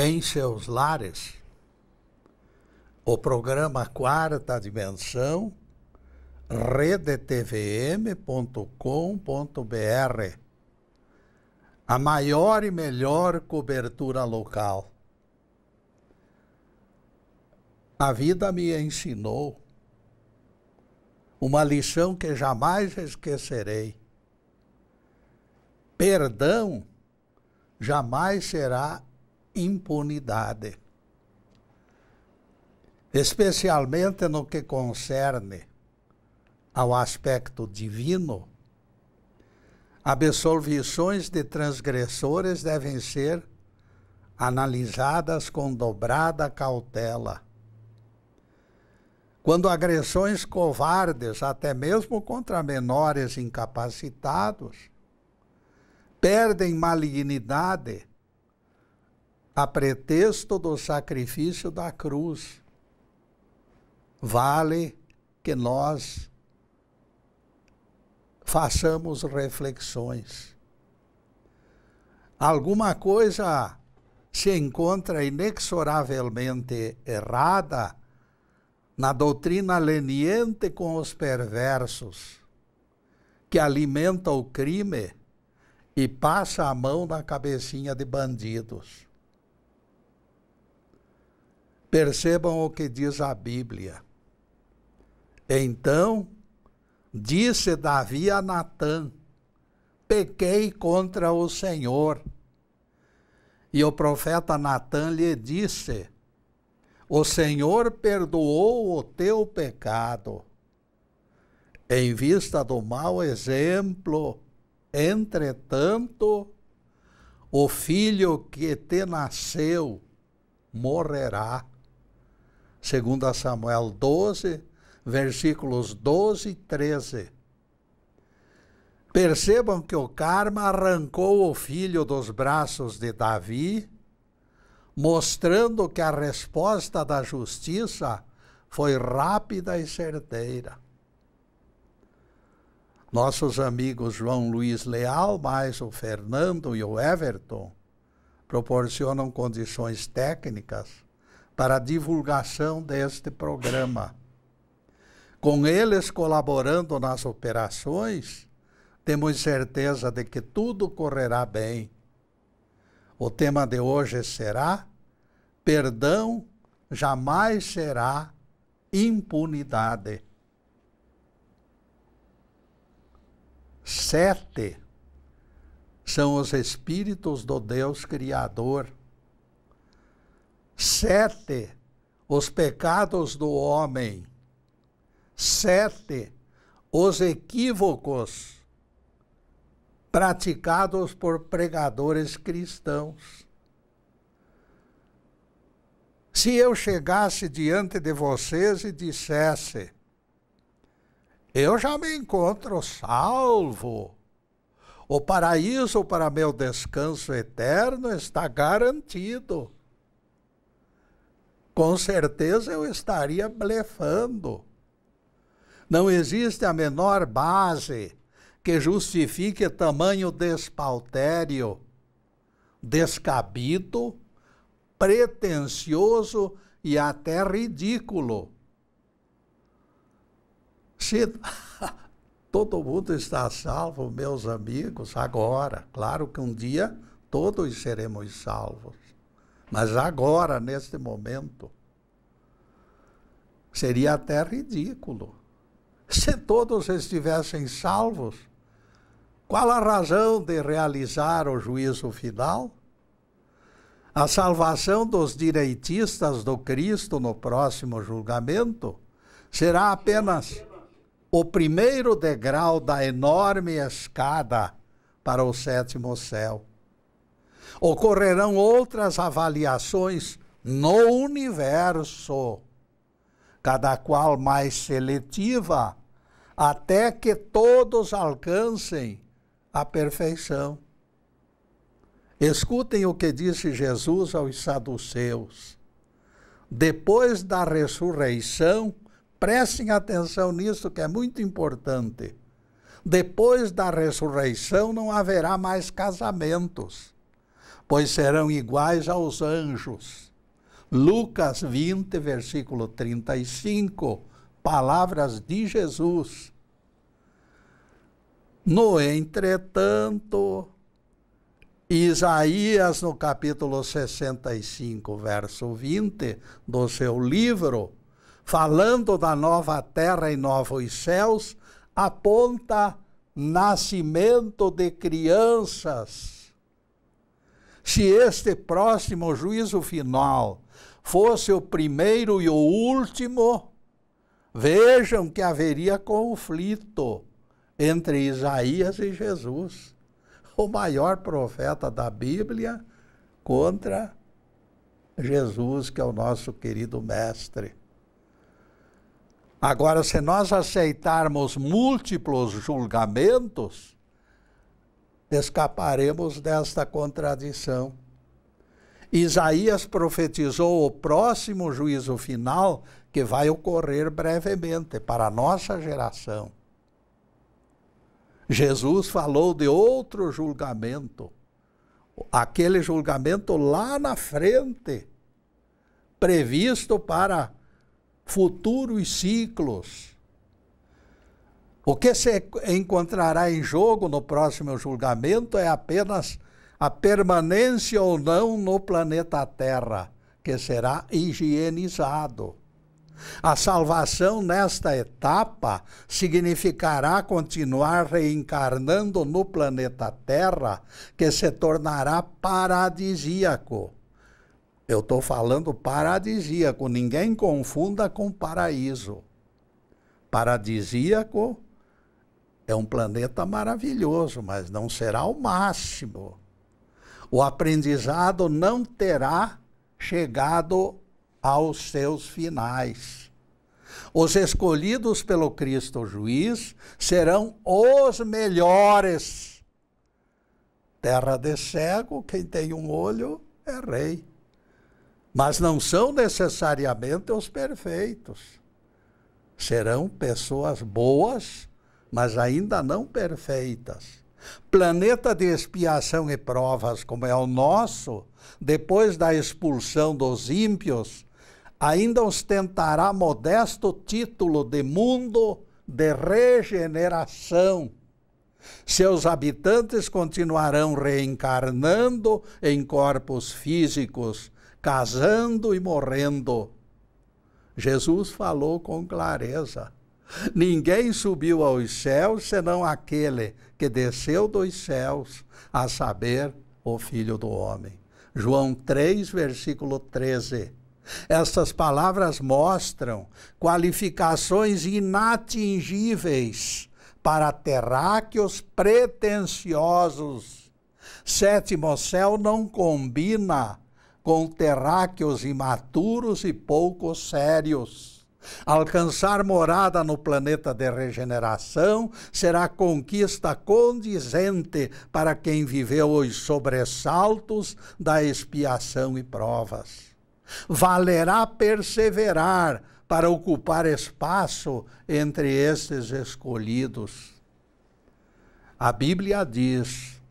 em seus lares. O programa Quarta Dimensão, redetvm.com.br, a maior e melhor cobertura local. A vida me ensinou uma lição que jamais esquecerei. Perdão jamais será impunidade, especialmente no que concerne ao aspecto divino. Absolvições de transgressores devem ser analisadas com dobrada cautela. Quando agressões covardes, até mesmo contra menores incapacitados, perdem malignidade a pretexto do sacrifício da cruz, vale que nós façamos reflexões. Alguma coisa se encontra inexoravelmente errada na doutrina leniente com os perversos, que alimenta o crime e passa a mão na cabecinha de bandidos. Percebam o que diz a Bíblia. Então, disse Davi a Natã: pequei contra o Senhor. E o profeta Natã lhe disse: o Senhor perdoou o teu pecado. Em vista do mau exemplo, entretanto, o filho que te nasceu morrerá. 2 Samuel 12, versículos 12 e 13. Percebam que o karma arrancou o filho dos braços de Davi, mostrando que a resposta da justiça foi rápida e certeira. Nossos amigos João Luiz Leal, mais o Fernando e o Everton, proporcionam condições técnicas para a divulgação deste programa. Com eles colaborando nas operações, temos certeza de que tudo correrá bem. O tema de hoje será: perdão jamais será impunidade. 7 são os espíritos do Deus Criador. 7 os pecados do homem. 7 os equívocos praticados por pregadores cristãos. Se eu chegasse diante de vocês e dissesse: eu já me encontro salvo, o paraíso para meu descanso eterno está garantido, com certeza eu estaria blefando. Não existe a menor base que justifique tamanho despautério, descabido, pretensioso e até ridículo. Se todo mundo está salvo, meus amigos, agora, claro que um dia todos seremos salvos, mas agora, neste momento, seria até ridículo. Se todos estivessem salvos, qual a razão de realizar o juízo final? A salvação dos direitistas do Cristo no próximo julgamento será apenas o primeiro degrau da enorme escada para o 7º céu. Ocorrerão outras avaliações no universo, cada qual mais seletiva, até que todos alcancem a perfeição. Escutem o que disse Jesus aos saduceus. Depois da ressurreição, prestem atenção nisso que é muito importante. Depois da ressurreição não haverá mais casamentos, pois serão iguais aos anjos. Lucas 20, versículo 35, palavras de Jesus. No entretanto, Isaías, no capítulo 65, verso 20, do seu livro, falando da nova terra e novos céus, aponta nascimento de crianças. Se este próximo juízo final fosse o primeiro e o último, vejam que haveria conflito entre Isaías e Jesus, o maior profeta da Bíblia, contra Jesus, que é o nosso querido mestre. Agora, se nós aceitarmos múltiplos julgamentos, escaparemos desta contradição. Isaías profetizou o próximo juízo final que vai ocorrer brevemente para a nossa geração. Jesus falou de outro julgamento, aquele julgamento lá na frente, previsto para futuros ciclos. O que se encontrará em jogo no próximo julgamento é apenas a permanência ou não no planeta Terra, que será higienizado. A salvação nesta etapa significará continuar reencarnando no planeta Terra, que se tornará paradisíaco. Eu estou falando paradisíaco, ninguém confunda com paraíso. Paradisíaco é um planeta maravilhoso, mas não será o máximo. O aprendizado não terá chegado aos seus finais. Os escolhidos pelo Cristo Juiz serão os melhores. Terra de cego, quem tem um olho é rei. Mas não são necessariamente os perfeitos. Serão pessoas boas, mas ainda não perfeitas. Planeta de expiação e provas, como é o nosso, depois da expulsão dos ímpios, ainda ostentará modesto título de mundo de regeneração. Seus habitantes continuarão reencarnando em corpos físicos, casando e morrendo. Jesus falou com clareza: ninguém subiu aos céus senão aquele que desceu dos céus, a saber, o Filho do Homem. João 3, versículo 13. Estas palavras mostram qualificações inatingíveis para terráqueos pretensiosos. Sétimo céu não combina com terráqueos imaturos e pouco sérios. Alcançar morada no planeta de regeneração será conquista condizente para quem viveu os sobressaltos da expiação e provas. Valerá perseverar para ocupar espaço entre estes escolhidos. A Bíblia diz: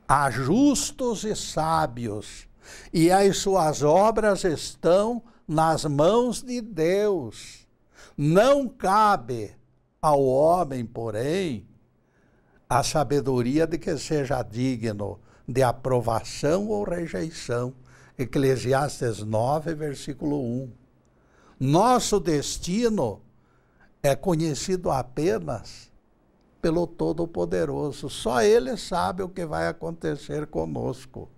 há justos e sábios, e as suas obras estão nas mãos de Deus. Não cabe ao homem, porém, a sabedoria de que seja digno de aprovação ou rejeição. Eclesiastes 9, versículo 1. Nosso destino é conhecido apenas pelo Todo-Poderoso. Só Ele sabe o que vai acontecer conosco.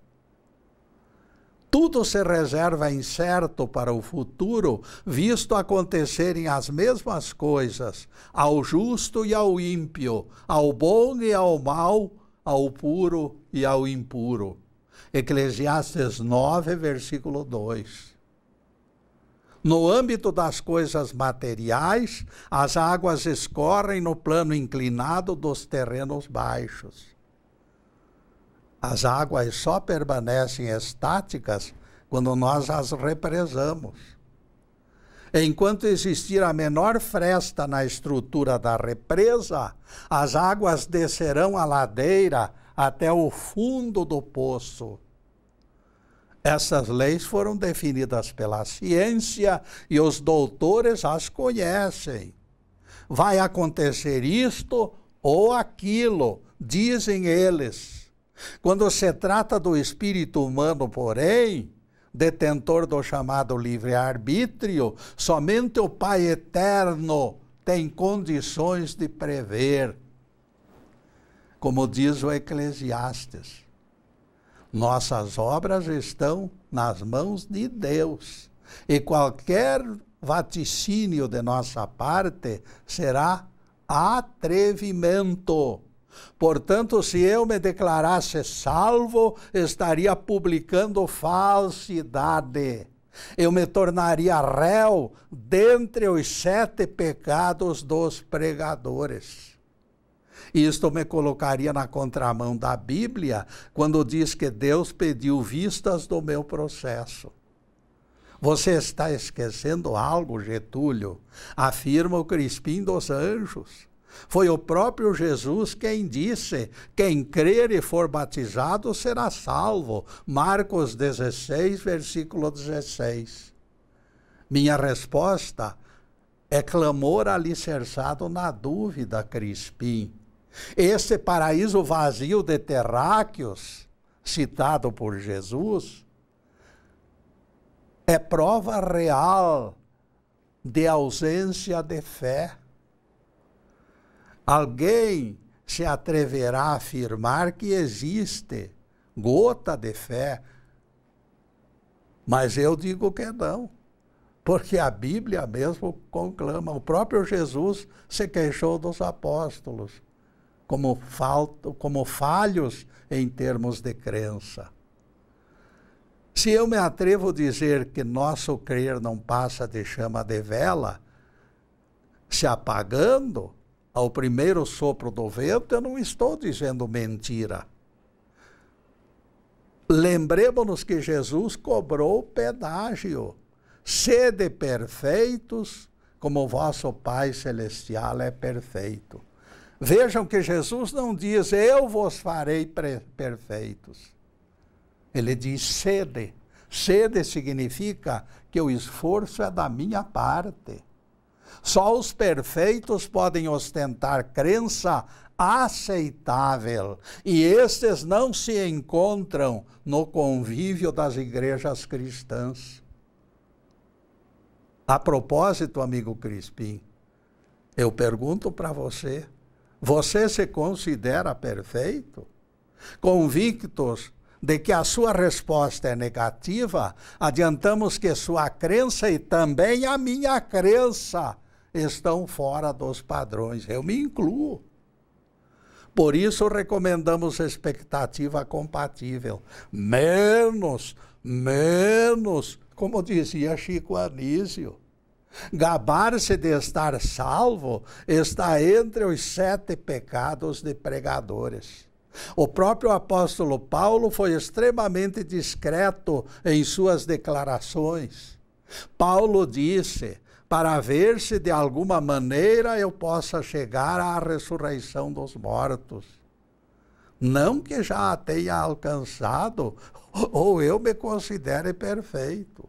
Tudo se reserva incerto para o futuro, visto acontecerem as mesmas coisas ao justo e ao ímpio, ao bom e ao mau, ao puro e ao impuro. Eclesiastes 9, versículo 2. No âmbito das coisas materiais, as águas escorrem no plano inclinado dos terrenos baixos. As águas só permanecem estáticas quando nós as represamos. Enquanto existir a menor fresta na estrutura da represa, as águas descerão a ladeira até o fundo do poço. Essas leis foram definidas pela ciência e os doutores as conhecem. Vai acontecer isto ou aquilo, dizem eles. Quando se trata do espírito humano, porém, detentor do chamado livre-arbítrio, somente o Pai Eterno tem condições de prever. Como diz o Eclesiastes, nossas obras estão nas mãos de Deus, e qualquer vaticínio de nossa parte será atrevimento. Portanto, se eu me declarasse salvo, estaria publicando falsidade. Eu me tornaria réu dentre os 7 pecados dos pregadores. Isto me colocaria na contramão da Bíblia, quando diz que Deus pediu vistas do meu processo. Você está esquecendo algo, Getúlio, afirma o Crispim dos Anjos. Foi o próprio Jesus quem disse: quem crer e for batizado será salvo. Marcos 16, versículo 16. Minha resposta é clamor alicerçado na dúvida, Crispim. Esse paraíso vazio de terráqueos, citado por Jesus, é prova real de ausência de fé. Alguém se atreverá a afirmar que existe gota de fé, mas eu digo que não, porque a Bíblia mesmo conclama. O próprio Jesus se queixou dos apóstolos como falhos em termos de crença. Se eu me atrevo a dizer que nosso crer não passa de chama de vela, se apagando ao primeiro sopro do vento, eu não estou dizendo mentira. Lembremos-nos que Jesus cobrou pedágio. Sede perfeitos, como vosso Pai Celestial é perfeito. Vejam que Jesus não diz: eu vos farei perfeitos. Ele diz: sede. Sede significa que o esforço é da minha parte. Só os perfeitos podem ostentar crença aceitável, e estes não se encontram no convívio das igrejas cristãs. A propósito, amigo Crispim, eu pergunto para você: você se considera perfeito? Convictos de que a sua resposta é negativa, adiantamos que sua crença e também a minha crença estão fora dos padrões. Eu me incluo. Por isso, recomendamos expectativa compatível. Menos, como dizia Chico Anísio. Gabar-se de estar salvo está entre os 7 pecados de pregadores. O próprio apóstolo Paulo foi extremamente discreto em suas declarações. Paulo disse: para ver se de alguma maneira eu possa chegar à ressurreição dos mortos. Não que já a tenha alcançado, ou eu me considere perfeito.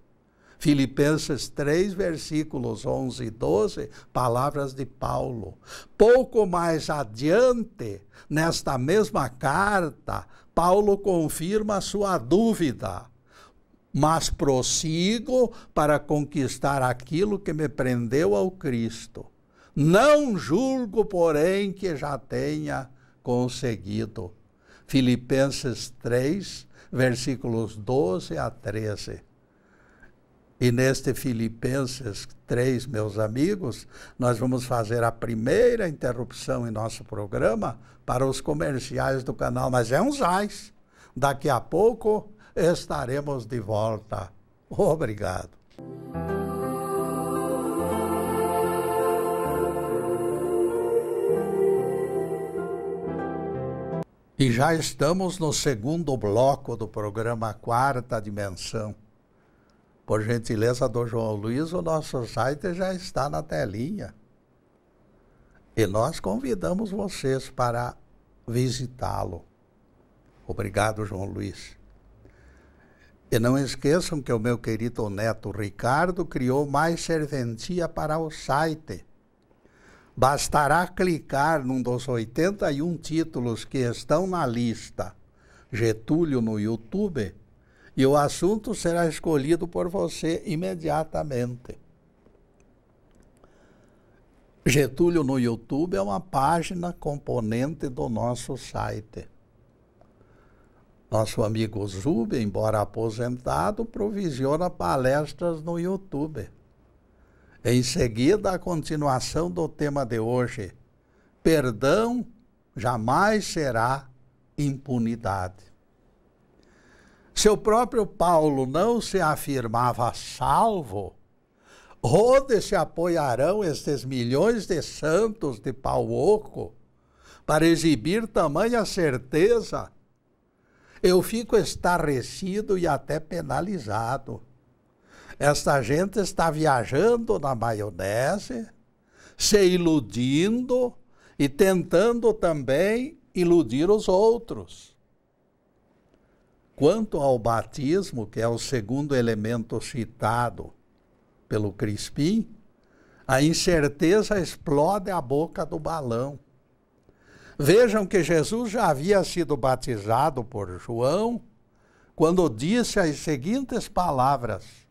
Filipenses 3, versículos 11 e 12, palavras de Paulo. Pouco mais adiante, nesta mesma carta, Paulo confirma sua dúvida. Mas prossigo para conquistar aquilo que me prendeu ao Cristo. Não julgo, porém, que já tenha conseguido. Filipenses 3, versículos 12 a 13. E neste Filipenses 3, meus amigos, nós vamos fazer a primeira interrupção em nosso programa para os comerciais do canal, mas é um zais. Daqui a pouco estaremos de volta. Obrigado. E já estamos no segundo bloco do programa Quarta Dimensão. Por gentileza do João Luiz, o nosso site já está na telinha. E nós convidamos vocês para visitá-lo. Obrigado, João Luiz. E não esqueçam que o meu querido neto Ricardo criou mais serventia para o site. Bastará clicar num dos 81 títulos que estão na lista Getúlio no YouTube e o assunto será escolhido por você imediatamente. Getúlio no YouTube é uma página componente do nosso site. Nosso amigo Zub, embora aposentado, provisiona palestras no YouTube. Em seguida, a continuação do tema de hoje. Perdão jamais será impunidade. Se o próprio Paulo não se afirmava salvo, onde se apoiarão estes milhões de santos de pau oco para exibir tamanha certeza? Eu fico estarrecido e até penalizado. Esta gente está viajando na maionese, se iludindo e tentando também iludir os outros. Quanto ao batismo, que é o segundo elemento citado pelo Crispim, a incerteza explode a boca do balão. Vejam que Jesus já havia sido batizado por João quando disse as seguintes palavras: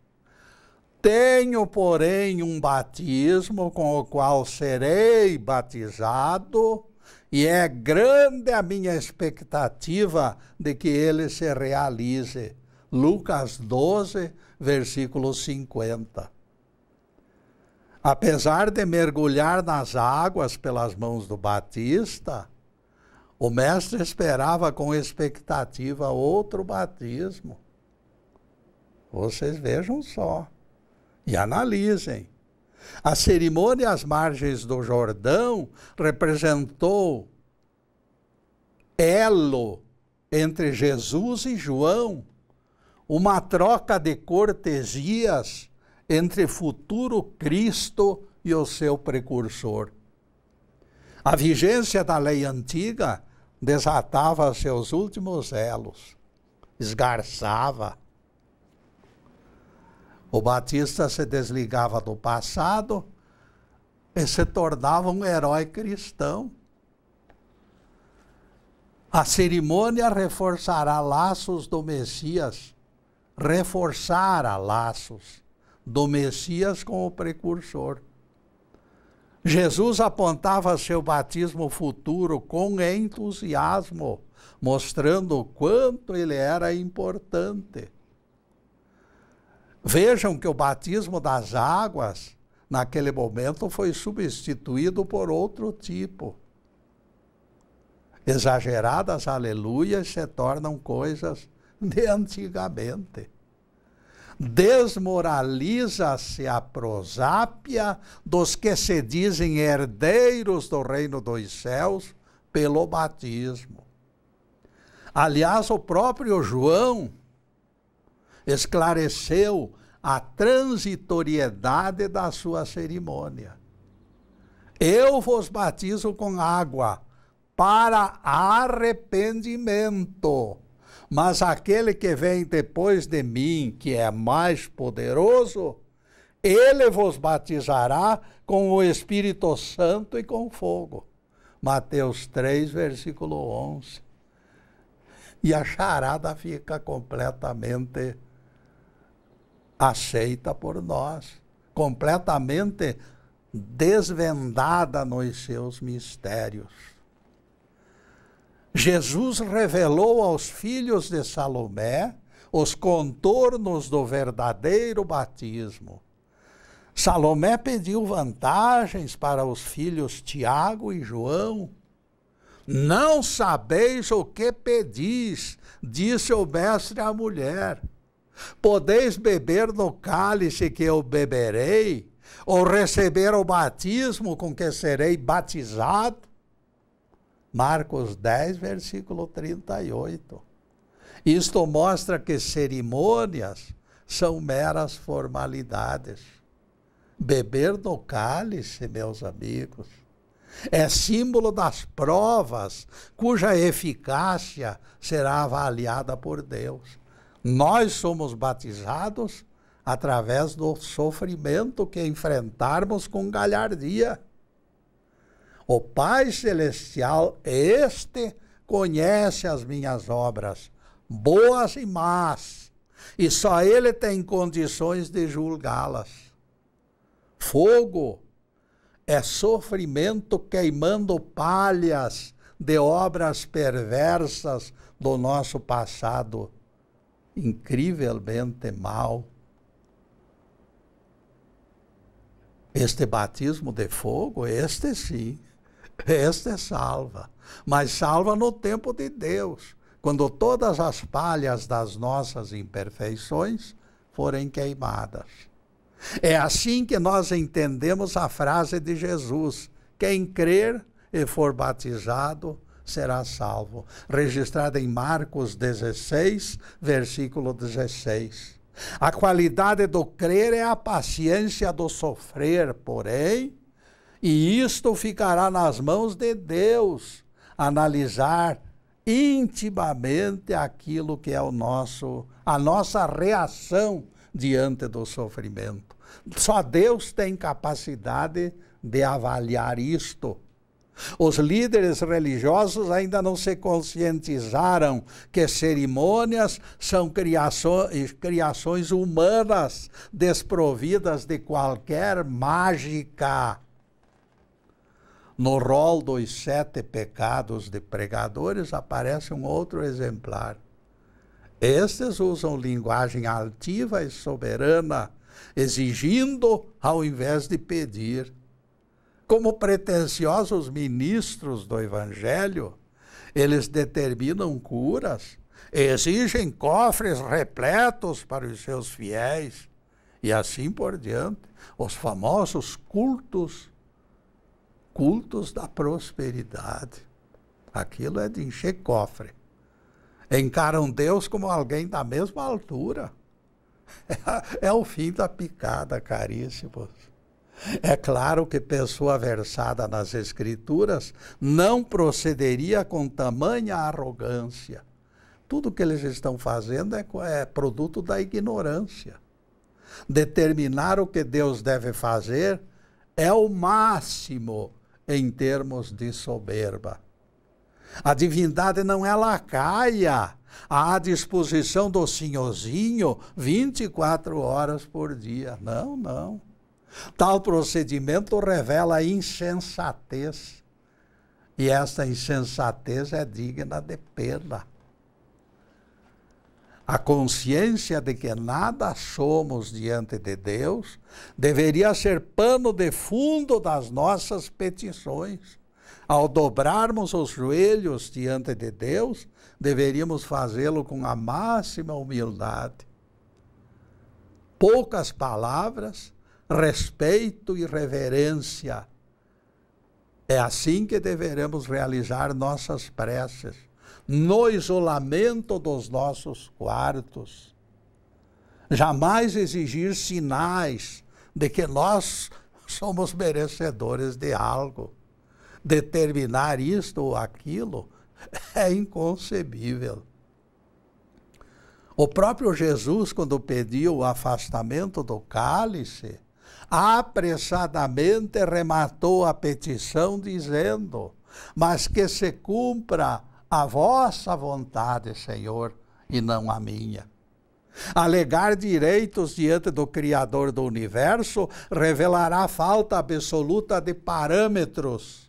tenho, porém, um batismo com o qual serei batizado, e é grande a minha expectativa de que ele se realize. Lucas 12, versículo 50. Apesar de mergulhar nas águas pelas mãos do Batista, o mestre esperava com expectativa outro batismo. Vocês vejam só e analisem. A cerimônia às margens do Jordão representou elo entre Jesus e João, uma troca de cortesias entre futuro Cristo e o seu precursor. A vigência da lei antiga desatava seus últimos elos, esgarçava. O Batista se desligava do passado e se tornava um herói cristão. A cerimônia reforçará laços do Messias, reforçara laços do Messias com o precursor. Jesus apontava seu batismo futuro com entusiasmo, mostrando o quanto ele era importante. Vejam que o batismo das águas, naquele momento, foi substituído por outro tipo. Exageradas aleluias se tornam coisas de antigamente. Desmoraliza-se a prosápia dos que se dizem herdeiros do reino dos céus pelo batismo. Aliás, o próprio João esclareceu a transitoriedade da sua cerimônia. Eu vos batizo com água para arrependimento, mas aquele que vem depois de mim, que é mais poderoso, ele vos batizará com o Espírito Santo e com fogo. Mateus 3, versículo 11. E a charada fica completamente aceita por nós, completamente desvendada nos seus mistérios. Jesus revelou aos filhos de Salomé os contornos do verdadeiro batismo. Salomé pediu vantagens para os filhos Tiago e João. Não sabeis o que pedis, disse o mestre à mulher. Podeis beber no cálice que eu beberei, ou receber o batismo com que serei batizado? Marcos 10, versículo 38. Isto mostra que cerimônias são meras formalidades. Beber no cálice, meus amigos, é símbolo das provas cuja eficácia será avaliada por Deus. Nós somos batizados através do sofrimento que enfrentarmos com galhardia. O Pai Celestial, este conhece as minhas obras, boas e más, e só Ele tem condições de julgá-las. Fogo é sofrimento queimando palhas de obras perversas do nosso passado, incrivelmente mal. Este batismo de fogo, este sim, este salva, mas salva no tempo de Deus, quando todas as palhas das nossas imperfeições forem queimadas. É assim que nós entendemos a frase de Jesus: quem crer e for batizado será salvo, registrada em Marcos 16, versículo 16. A qualidade do crer é a paciência do sofrer, porém, e isto ficará nas mãos de Deus, analisar intimamente aquilo que é a nossa reação diante do sofrimento. Só Deus tem capacidade de avaliar isto. Os líderes religiosos ainda não se conscientizaram que cerimônias são criações humanas, desprovidas de qualquer mágica. No rol dos 7 pecados de pregadores aparece um outro exemplar. Estes usam linguagem altiva e soberana, exigindo ao invés de pedir. Como pretensiosos ministros do Evangelho, eles determinam curas, exigem cofres repletos para os seus fiéis, e assim por diante. Os famosos cultos da prosperidade. Aquilo é de encher cofre. Encaram Deus como alguém da mesma altura. É o fim da picada, caríssimos. É claro que pessoa versada nas Escrituras não procederia com tamanha arrogância. Tudo que eles estão fazendo é produto da ignorância. Determinar o que Deus deve fazer é o máximo em termos de soberba. A divindade não é lacaia, à disposição do senhorzinho 24 horas por dia. Não, não. Tal procedimento revela insensatez, e esta insensatez é digna de pena. A consciência de que nada somos diante de Deus deveria ser pano de fundo das nossas petições. Ao dobrarmos os joelhos diante de Deus, deveríamos fazê-lo com a máxima humildade. Poucas palavras, respeito e reverência. É assim que deveremos realizar nossas preces, no isolamento dos nossos quartos. Jamais exigir sinais de que nós somos merecedores de algo. Determinar isto ou aquilo é inconcebível. O próprio Jesus, quando pediu o afastamento do cálice, apressadamente rematou a petição dizendo: mas que se cumpra a vossa vontade, Senhor, e não a minha. Alegar direitos diante do Criador do Universo revelará falta absoluta de parâmetros.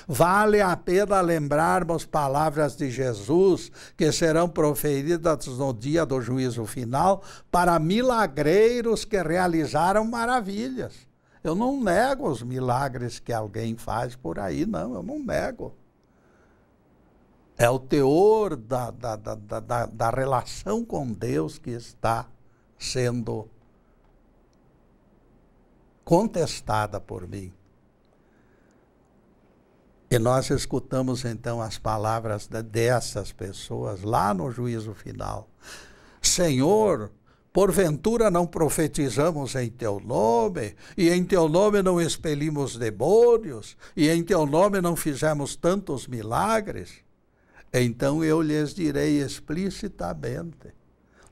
Vale a pena lembrarmos palavras de Jesus que serão proferidas no dia do juízo final para milagreiros que realizaram maravilhas. Eu não nego os milagres que alguém faz por aí, não, eu não nego. É o teor da relação com Deus que está sendo contestada por mim. E nós escutamos então as palavras dessas pessoas lá no juízo final. Senhor, porventura não profetizamos em teu nome, e em teu nome não expelimos demônios, e em teu nome não fizemos tantos milagres? Então eu lhes direi explicitamente: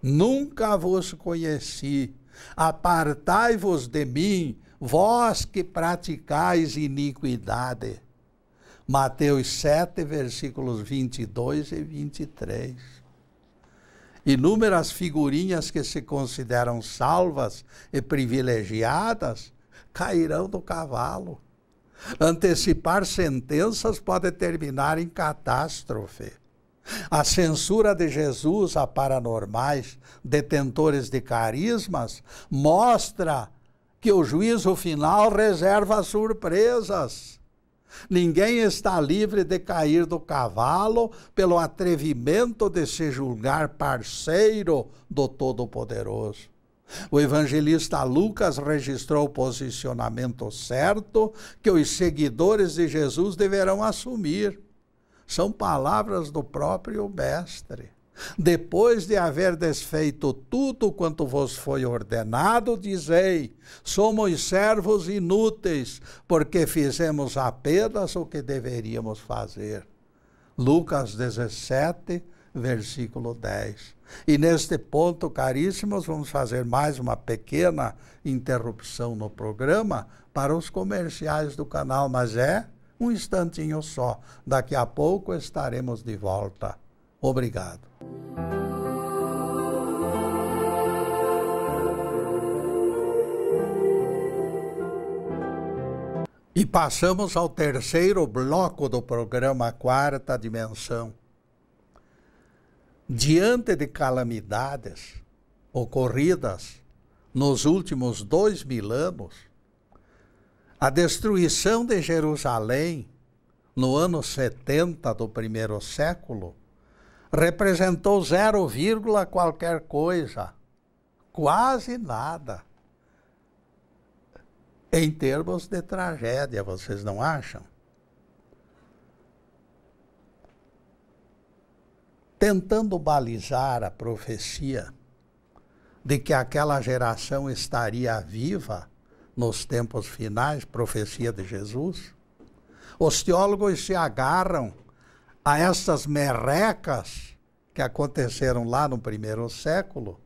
nunca vos conheci. Apartai-vos de mim, vós que praticais iniquidade. Mateus 7, versículos 22 e 23. Inúmeras figurinhas que se consideram salvas e privilegiadas cairão do cavalo. Antecipar sentenças pode terminar em catástrofe. A censura de Jesus a paranormais, detentores de carismas, mostra que o juízo final reserva surpresas. Ninguém está livre de cair do cavalo pelo atrevimento de se julgar parceiro do Todo-Poderoso. O evangelista Lucas registrou o posicionamento certo que os seguidores de Jesus deverão assumir. São palavras do próprio Mestre. Depois de haver desfeito tudo quanto vos foi ordenado, dizei: somos servos inúteis, porque fizemos apenas o que deveríamos fazer. Lucas 17, versículo 10. E neste ponto, caríssimos, vamos fazer mais uma pequena interrupção no programa para os comerciais do canal, mas é um instantinho só. Daqui a pouco estaremos de volta. Obrigado. E passamos ao terceiro bloco do programa Quarta Dimensão. Diante de calamidades ocorridas nos últimos 2000 anos, a destruição de Jerusalém no ano 70 do primeiro século representou 0, qualquer coisa, quase nada, em termos de tragédia, vocês não acham? Tentando balizar a profecia de que aquela geração estaria viva nos tempos finais, profecia de Jesus, os teólogos se agarram a essas merrecas que aconteceram lá no primeiro século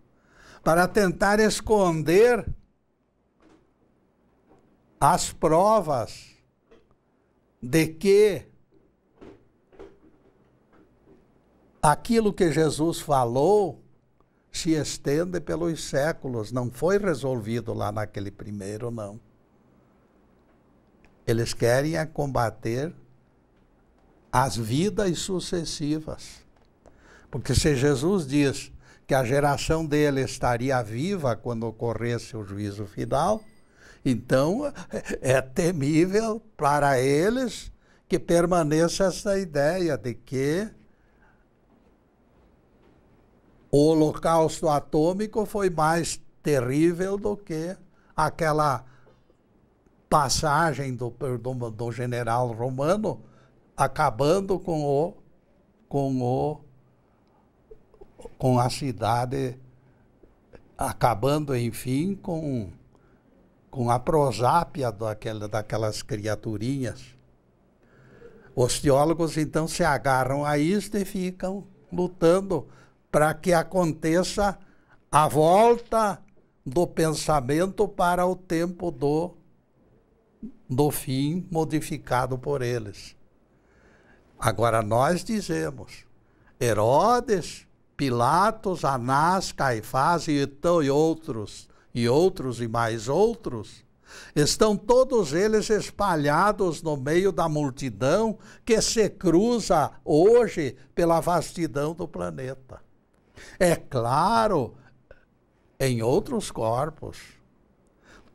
para tentar esconder as provas de que aquilo que Jesus falou se estende pelos séculos, não foi resolvido lá naquele primeiro, não. Eles querem combater as vidas sucessivas. Porque se Jesus diz que a geração dele estaria viva quando ocorresse o juízo final, então é temível para eles que permaneça essa ideia de que o holocausto atômico foi mais terrível do que aquela passagem do general romano acabando com a cidade, acabando, enfim, com a prosápia daquelas criaturinhas. Os teólogos, então, se agarram a isto e ficam lutando para que aconteça a volta do pensamento para o tempo do fim modificado por eles. Agora nós dizemos, Herodes, Pilatos, Anás, Caifás e outros e mais outros, estão todos eles espalhados no meio da multidão que se cruza hoje pela vastidão do planeta. É claro, em outros corpos,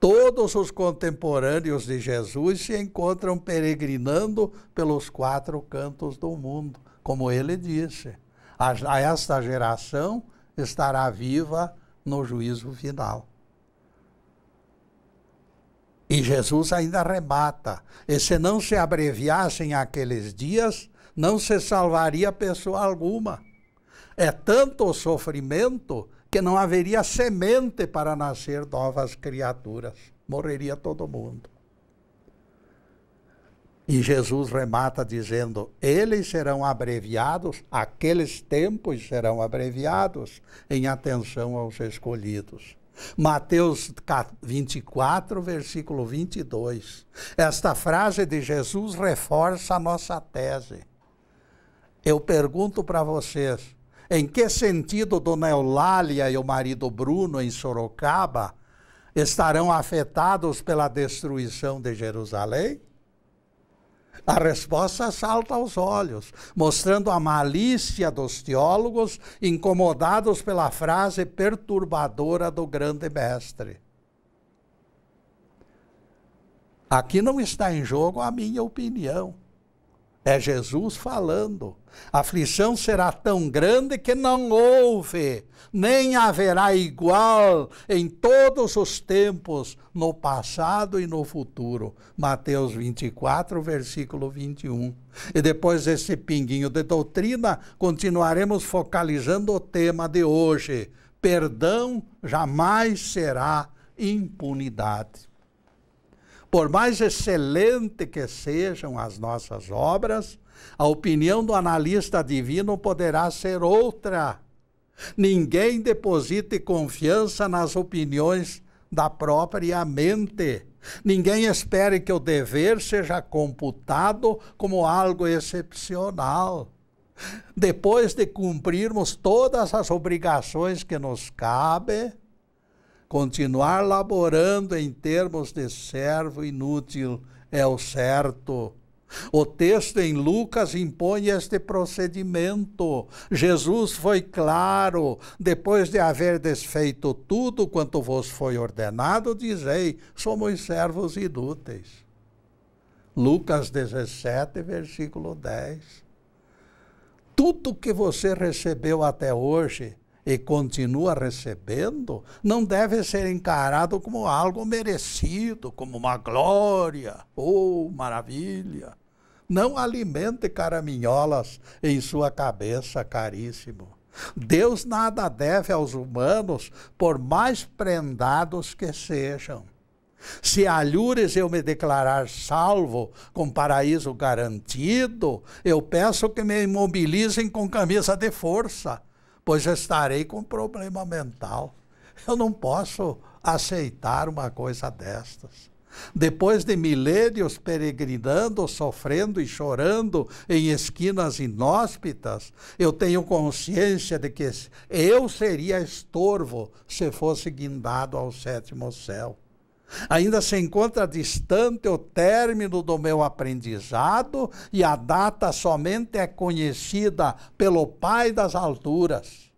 todos os contemporâneos de Jesus se encontram peregrinando pelos 4 cantos do mundo, como ele disse. Esta geração estará viva no juízo final. E Jesus ainda arremata, e se não se abreviassem aqueles dias, não se salvaria pessoa alguma. É tanto o sofrimento que não haveria semente para nascer novas criaturas. Morreria todo mundo. E Jesus remata dizendo, eles serão abreviados, aqueles tempos serão abreviados em atenção aos escolhidos. Mateus 24, versículo 22. Esta frase de Jesus reforça a nossa tese. Eu pergunto para vocês, em que sentido Dona Eulália e o marido Bruno em Sorocaba estarão afetados pela destruição de Jerusalém? A resposta salta aos olhos, mostrando a malícia dos teólogos incomodados pela frase perturbadora do grande mestre. Aqui não está em jogo a minha opinião. É Jesus falando. A aflição será tão grande que não houve, nem haverá igual em todos os tempos, no passado e no futuro. Mateus 24, versículo 21. E depois desse pinguinho de doutrina, continuaremos focalizando o tema de hoje. Perdão jamais será impunidade. Por mais excelente que sejam as nossas obras, a opinião do analista divino poderá ser outra. Ninguém deposite confiança nas opiniões da própria mente. Ninguém espere que o dever seja computado como algo excepcional. Depois de cumprirmos todas as obrigações que nos cabem, continuar laborando em termos de servo inútil é o certo. O texto em Lucas impõe este procedimento. Jesus foi claro, depois de haver desfeito tudo quanto vos foi ordenado, dizei, somos servos inúteis. Lucas 17, versículo 10. Tudo que você recebeu até hoje e continua recebendo, não deve ser encarado como algo merecido, como uma glória, maravilha. Não alimente caraminholas em sua cabeça, caríssimo. Deus nada deve aos humanos, por mais prendados que sejam. Se alhures eu me declarar salvo, com paraíso garantido, eu peço que me imobilizem com camisa de força, pois estarei com problema mental. Eu não posso aceitar uma coisa destas. Depois de milênios peregrinando, sofrendo e chorando em esquinas inóspitas, eu tenho consciência de que eu seria estorvo se fosse guindado ao sétimo céu. Ainda se encontra distante o término do meu aprendizado e a data somente é conhecida pelo Pai das alturas.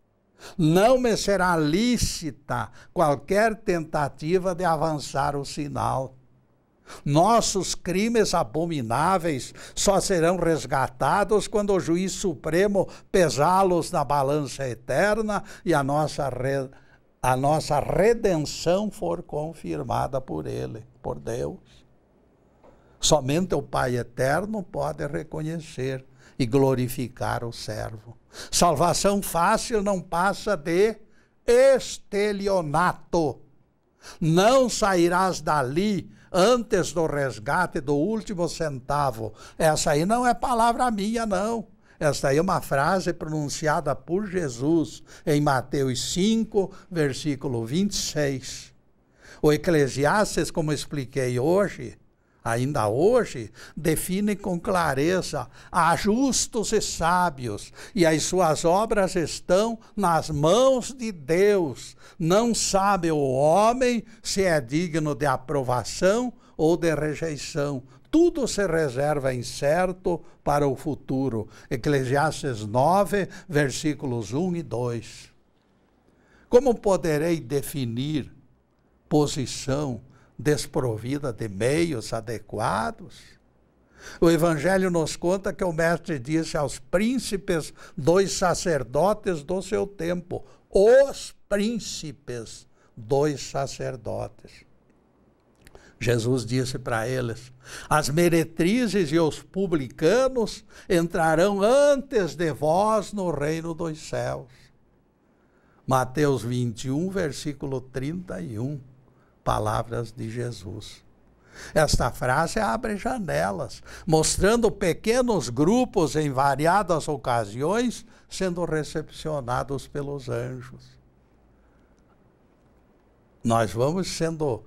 Não me será lícita qualquer tentativa de avançar o sinal. Nossos crimes abomináveis só serão resgatados quando o Juiz Supremo pesá-los na balança eterna e a nossa redenção for confirmada por Ele, por Deus. Somente o Pai Eterno pode reconhecer e glorificar o servo. Salvação fácil não passa de estelionato. Não sairás dali antes do resgate do último centavo. Essa aí não é palavra minha, não. Esta aí é uma frase pronunciada por Jesus em Mateus 5, versículo 26. O Eclesiastes, como expliquei hoje, ainda hoje, define com clareza: há justos e sábios, e as suas obras estão nas mãos de Deus. Não sabe o homem se é digno de aprovação ou de rejeição. Tudo se reserva incerto para o futuro. Eclesiastes 9, versículos 1 e 2. Como poderei definir posição desprovida de meios adequados? O Evangelho nos conta que o Mestre disse aos príncipes dos sacerdotes do seu tempo, os príncipes dos sacerdotes. Jesus disse para eles: as meretrizes e os publicanos entrarão antes de vós no reino dos céus. Mateus 21, versículo 31, palavras de Jesus. Esta frase abre janelas, mostrando pequenos grupos em variadas ocasiões sendo recepcionados pelos anjos. Nós vamos sendo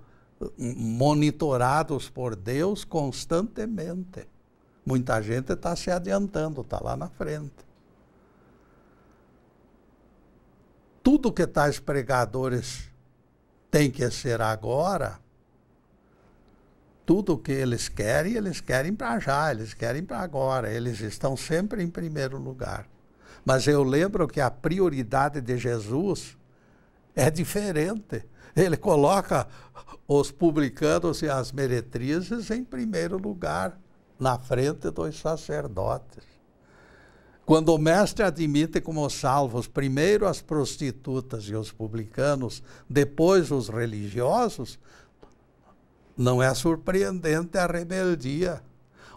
monitorados por Deus constantemente. Muita gente está se adiantando, está lá na frente. Tudo que tais pregadores têm que ser agora, tudo que eles querem para já, eles querem para agora, eles estão sempre em primeiro lugar. Mas eu lembro que a prioridade de Jesus é diferente. Ele coloca os publicanos e as meretrizes em primeiro lugar, na frente dos sacerdotes. Quando o mestre admite como salvos primeiro as prostitutas e os publicanos, depois os religiosos, não é surpreendente a rebeldia.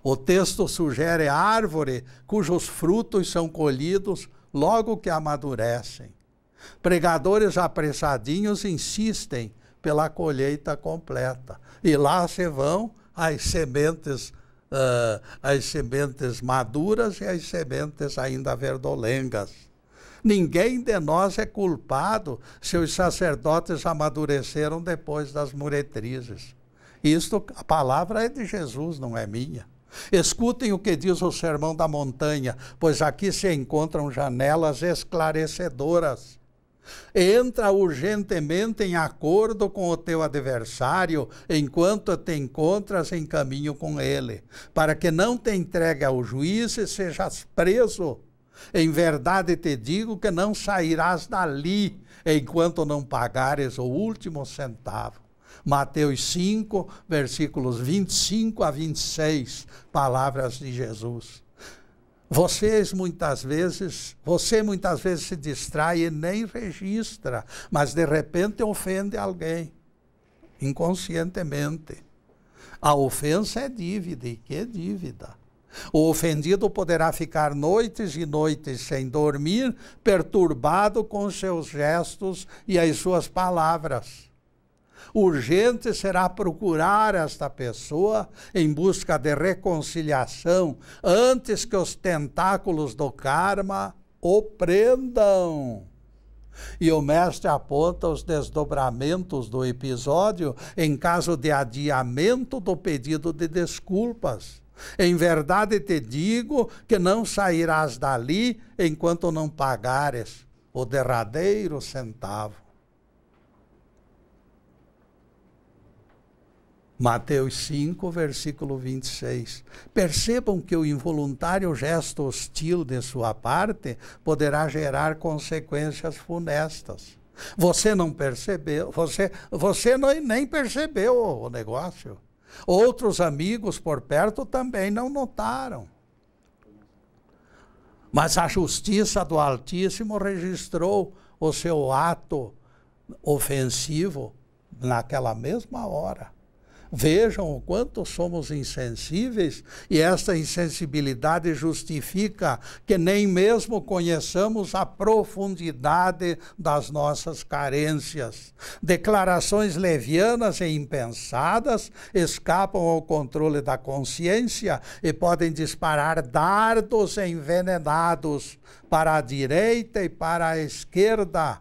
O texto sugere árvore cujos frutos são colhidos logo que amadurecem. Pregadores apressadinhos insistem pela colheita completa. E lá se vão as sementes maduras e as sementes ainda verdolengas. Ninguém de nós é culpado se os sacerdotes amadureceram depois das meretrizes. Isto, a palavra é de Jesus, não é minha. Escutem o que diz o Sermão da Montanha, pois aqui se encontram janelas esclarecedoras. Entra urgentemente em acordo com o teu adversário, enquanto te encontras em caminho com ele, para que não te entregue ao juiz e sejas preso. Em verdade te digo que não sairás dali, enquanto não pagares o último centavo. Mateus 5, versículos 25 a 26, palavras de Jesus. Você muitas vezes se distrai e nem registra, mas de repente ofende alguém, inconscientemente. A ofensa é dívida, e que dívida? O ofendido poderá ficar noites e noites sem dormir, perturbado com seus gestos e as suas palavras. Urgente será procurar esta pessoa em busca de reconciliação antes que os tentáculos do karma o prendam. E o mestre aponta os desdobramentos do episódio em caso de adiamento do pedido de desculpas. Em verdade te digo que não sairás dali enquanto não pagares o derradeiro centavo. Mateus 5, versículo 26. Percebam que o involuntário gesto hostil de sua parte poderá gerar consequências funestas. Você não percebeu, você nem percebeu o negócio. Outros amigos por perto também não notaram. Mas a justiça do Altíssimo registrou o seu ato ofensivo naquela mesma hora. Vejam o quanto somos insensíveis, e esta insensibilidade justifica que nem mesmo conheçamos a profundidade das nossas carências. Declarações levianas e impensadas escapam ao controle da consciência e podem disparar dardos envenenados para a direita e para a esquerda.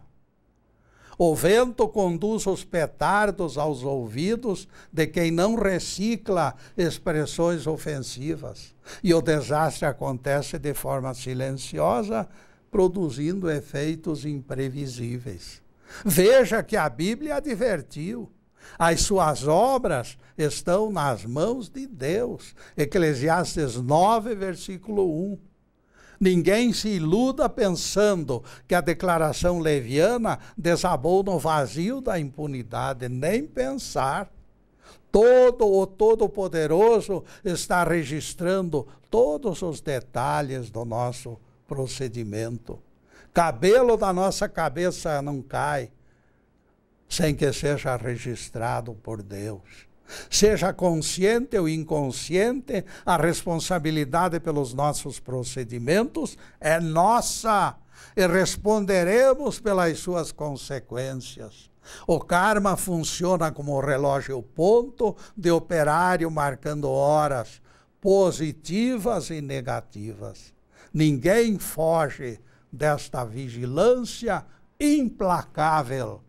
O vento conduz os petardos aos ouvidos de quem não recicla expressões ofensivas. E o desastre acontece de forma silenciosa, produzindo efeitos imprevisíveis. Veja que a Bíblia advertiu. As suas obras estão nas mãos de Deus. Eclesiastes 9, versículo 1. Ninguém se iluda pensando que a declaração leviana desabou no vazio da impunidade, nem pensar. O Todo-Poderoso está registrando todos os detalhes do nosso procedimento. Cabelo da nossa cabeça não cai sem que seja registrado por Deus. Seja consciente ou inconsciente, a responsabilidade pelos nossos procedimentos é nossa e responderemos pelas suas consequências. O karma funciona como relógio ponto de operário marcando horas positivas e negativas. Ninguém foge desta vigilância implacável.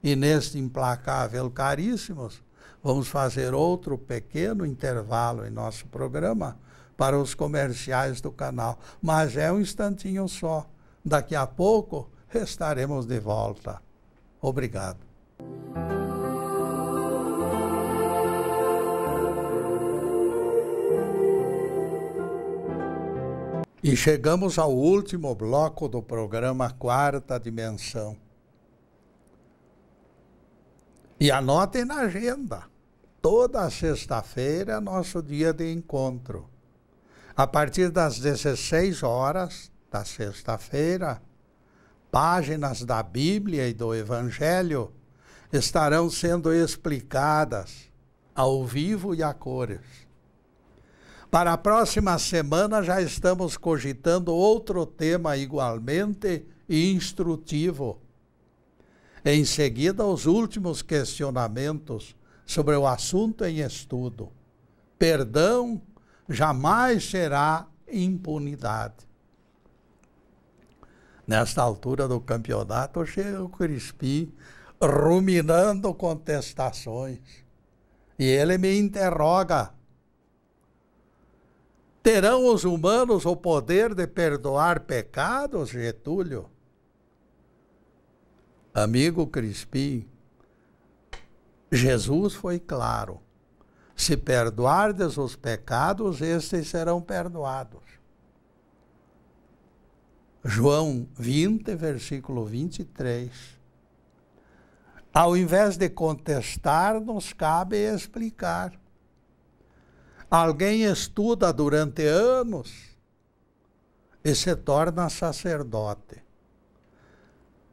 E neste implacável, caríssimos, vamos fazer outro pequeno intervalo em nosso programa para os comerciais do canal. Mas é um instantinho só. Daqui a pouco estaremos de volta. Obrigado. E chegamos ao último bloco do programa Quarta Dimensão. E anotem na agenda. Toda sexta-feira é nosso dia de encontro. A partir das 16 horas da sexta-feira, páginas da Bíblia e do Evangelho estarão sendo explicadas ao vivo e a cores. Para a próxima semana já estamos cogitando outro tema igualmente instrutivo. Em seguida, os últimos questionamentos sobre o assunto em estudo. Perdão jamais será impunidade. Nesta altura do campeonato, chega o Crispim ruminando contestações. E ele me interroga: terão os humanos o poder de perdoar pecados, Getúlio? Amigo Crispim, Jesus foi claro: se perdoardes os pecados, estes serão perdoados. João 20, versículo 23. Ao invés de contestar, nos cabe explicar. Alguém estuda durante anos e se torna sacerdote.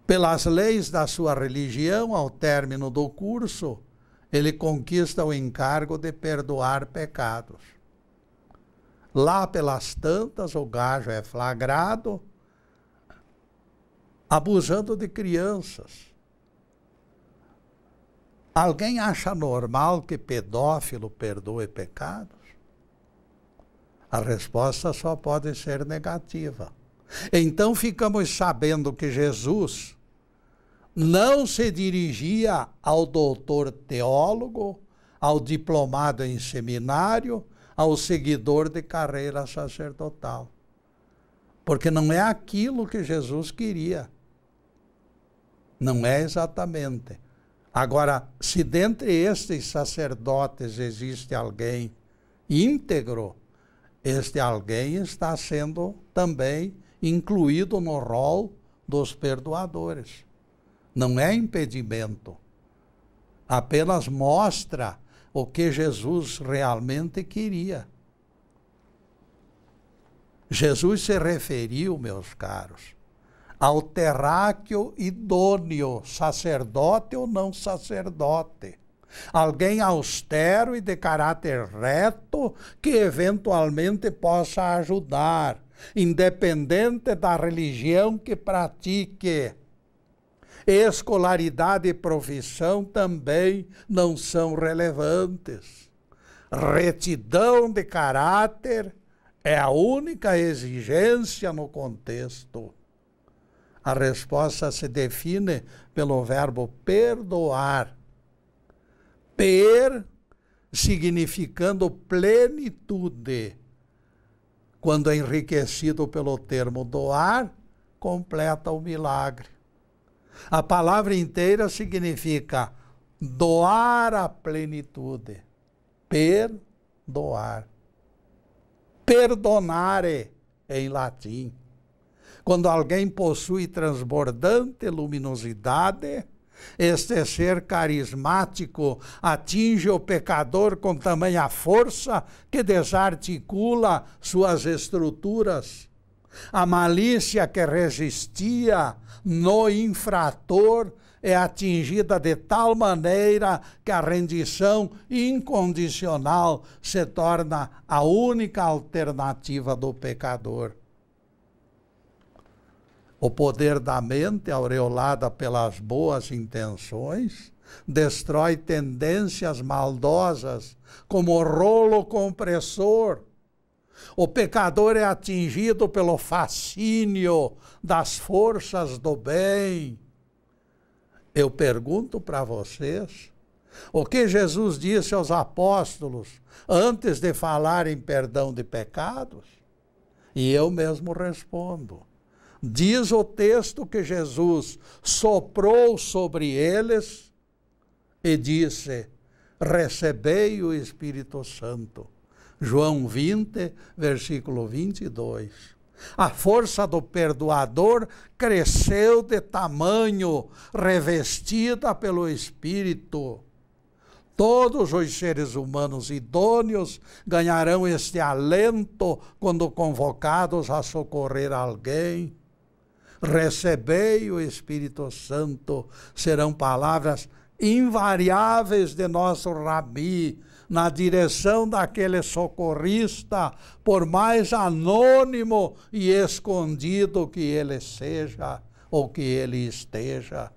Pelas leis da sua religião, ao término do curso, ele conquista o encargo de perdoar pecados. Lá pelas tantas, o gajo é flagrado abusando de crianças. Alguém acha normal que pedófilo perdoe pecados? A resposta só pode ser negativa. Então ficamos sabendo que Jesus não se dirigia ao doutor teólogo, ao diplomado em seminário, ao seguidor de carreira sacerdotal. Porque não é aquilo que Jesus queria. Não é exatamente. Agora, se dentre estes sacerdotes existe alguém íntegro, este alguém está sendo também incluído no rol dos perdoadores. Não é impedimento. Apenas mostra o que Jesus realmente queria. Jesus se referiu, meus caros, ao terráqueo idôneo, sacerdote ou não sacerdote. Alguém austero e de caráter reto que eventualmente possa ajudar, independente da religião que pratique. Escolaridade e profissão também não são relevantes. Retidão de caráter é a única exigência no contexto. A resposta se define pelo verbo perdoar. Per, significando plenitude. Quando enriquecido pelo termo doar, completa o milagre. A palavra inteira significa doar a plenitude. Perdoar. Perdonare, em latim. Quando alguém possui transbordante luminosidade, este ser carismático atinge o pecador com tamanha força que desarticula suas estruturas. A malícia que resistia no infrator é atingida de tal maneira que a rendição incondicional se torna a única alternativa do pecador. O poder da mente, aureolada pelas boas intenções, destrói tendências maldosas como rolo compressor. O pecador é atingido pelo fascínio das forças do bem. Eu pergunto para vocês, o que Jesus disse aos apóstolos antes de falar em perdão de pecados? E eu mesmo respondo. Diz o texto que Jesus soprou sobre eles e disse: recebei o Espírito Santo. João 20, versículo 22. A força do perdoador cresceu de tamanho, revestida pelo Espírito. Todos os seres humanos idôneos ganharão este alento quando convocados a socorrer alguém. Recebei o Espírito Santo, serão palavras invariáveis de nosso Rabi, na direção daquele socorrista, por mais anônimo e escondido que ele seja ou que ele esteja.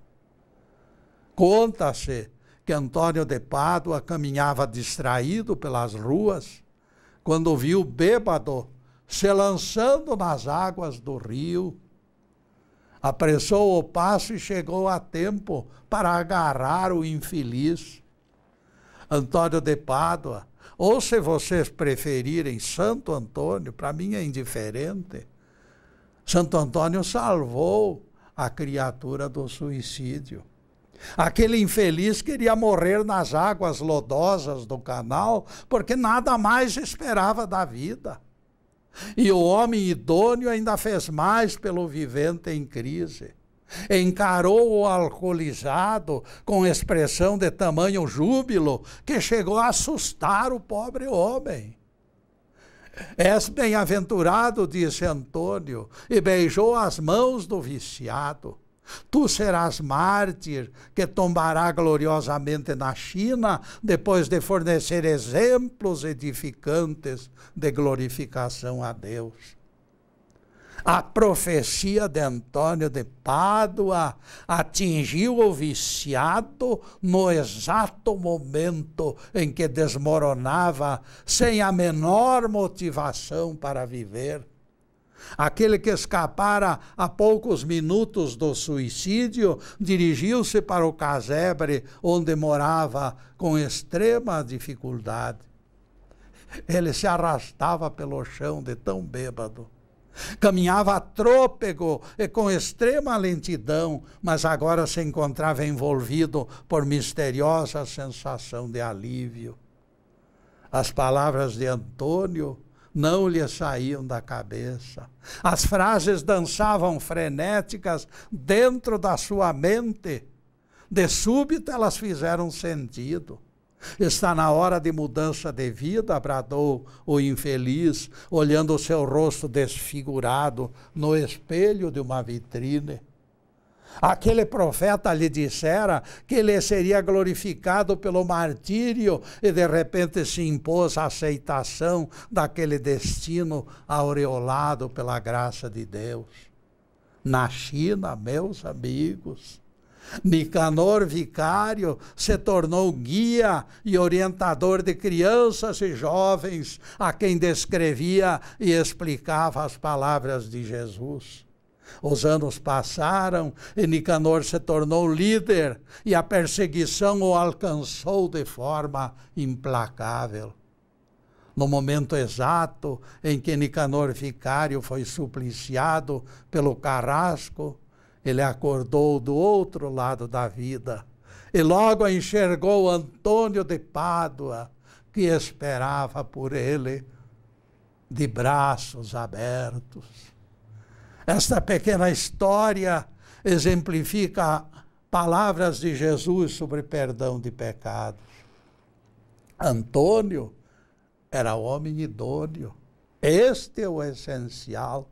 Conta-se que Antônio de Pádua caminhava distraído pelas ruas, quando viu bêbado se lançando nas águas do rio. Apressou o passo e chegou a tempo para agarrar o infeliz. Antônio de Pádua, ou se vocês preferirem Santo Antônio, para mim é indiferente, Santo Antônio salvou a criatura do suicídio. Aquele infeliz queria morrer nas águas lodosas do canal, porque nada mais esperava da vida. E o homem idôneo ainda fez mais pelo vivente em crise. Encarou o alcoolizado com expressão de tamanho júbilo que chegou a assustar o pobre homem. És bem-aventurado, disse Antônio, e beijou as mãos do viciado. Tu serás mártir que tombará gloriosamente na China, depois de fornecer exemplos edificantes de glorificação a Deus. A profecia de Antônio de Pádua atingiu o viciado no exato momento em que desmoronava, sem a menor motivação para viver. Aquele que escapara a poucos minutos do suicídio dirigiu-se para o casebre onde morava com extrema dificuldade. Ele se arrastava pelo chão de tão bêbado. Caminhava trôpego e com extrema lentidão, mas agora se encontrava envolvido por misteriosa sensação de alívio. As palavras de Antônio não lhe saíam da cabeça. As frases dançavam frenéticas dentro da sua mente. De súbito elas fizeram sentido. Está na hora de mudança de vida, bradou o infeliz, olhando o seu rosto desfigurado no espelho de uma vitrine. Aquele profeta lhe dissera que ele seria glorificado pelo martírio e de repente se impôs a aceitação daquele destino aureolado pela graça de Deus. Na China, meus amigos, Nicanor Vicário se tornou guia e orientador de crianças e jovens a quem descrevia e explicava as palavras de Jesus. Os anos passaram e Nicanor se tornou líder e a perseguição o alcançou de forma implacável. No momento exato em que Nicanor Vicário foi supliciado pelo carrasco, ele acordou do outro lado da vida e logo enxergou Antônio de Pádua, que esperava por ele de braços abertos. Esta pequena história exemplifica palavras de Jesus sobre perdão de pecados. Antônio era homem idôneo. Este é o essencial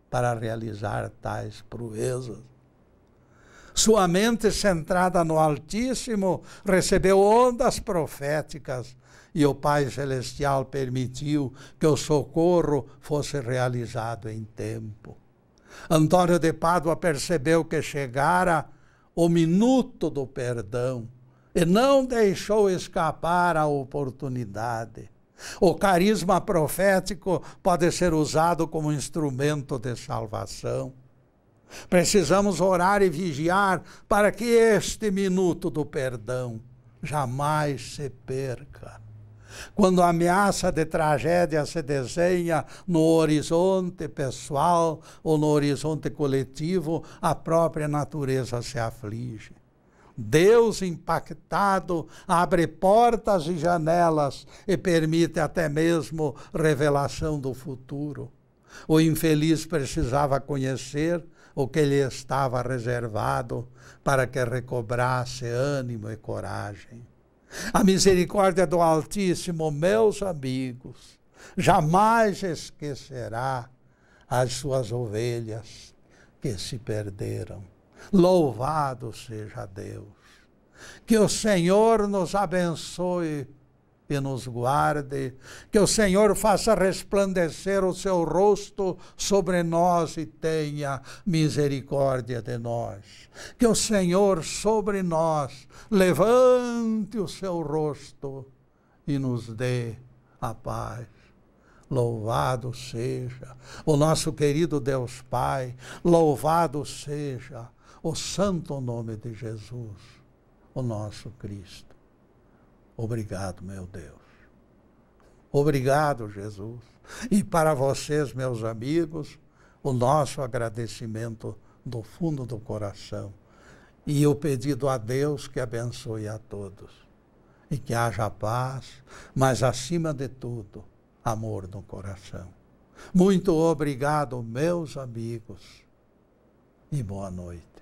para realizar tais proezas. Sua mente centrada no Altíssimo recebeu ondas proféticas e o Pai Celestial permitiu que o socorro fosse realizado em tempo. Antônio de Pádua percebeu que chegara o minuto do perdão e não deixou escapar a oportunidade. O carisma profético pode ser usado como instrumento de salvação. Precisamos orar e vigiar para que este minuto do perdão jamais se perca. Quando a ameaça de tragédia se desenha no horizonte pessoal ou no horizonte coletivo, a própria natureza se aflige. Deus, impactado, abre portas e janelas e permite até mesmo revelação do futuro. O infeliz precisava conhecer o que lhe estava reservado para que recobrasse ânimo e coragem. A misericórdia do Altíssimo, meus amigos, jamais esquecerá as suas ovelhas que se perderam. Louvado seja Deus. Que o Senhor nos abençoe e nos guarde. Que o Senhor faça resplandecer o seu rosto sobre nós e tenha misericórdia de nós. Que o Senhor sobre nós levante o seu rosto e nos dê a paz. Louvado seja o nosso querido Deus Pai. Louvado seja o santo nome de Jesus, o nosso Cristo. Obrigado, meu Deus. Obrigado, Jesus. E para vocês, meus amigos, o nosso agradecimento do fundo do coração. E o pedido a Deus que abençoe a todos. E que haja paz, mas acima de tudo, amor no coração. Muito obrigado, meus amigos. E boa noite.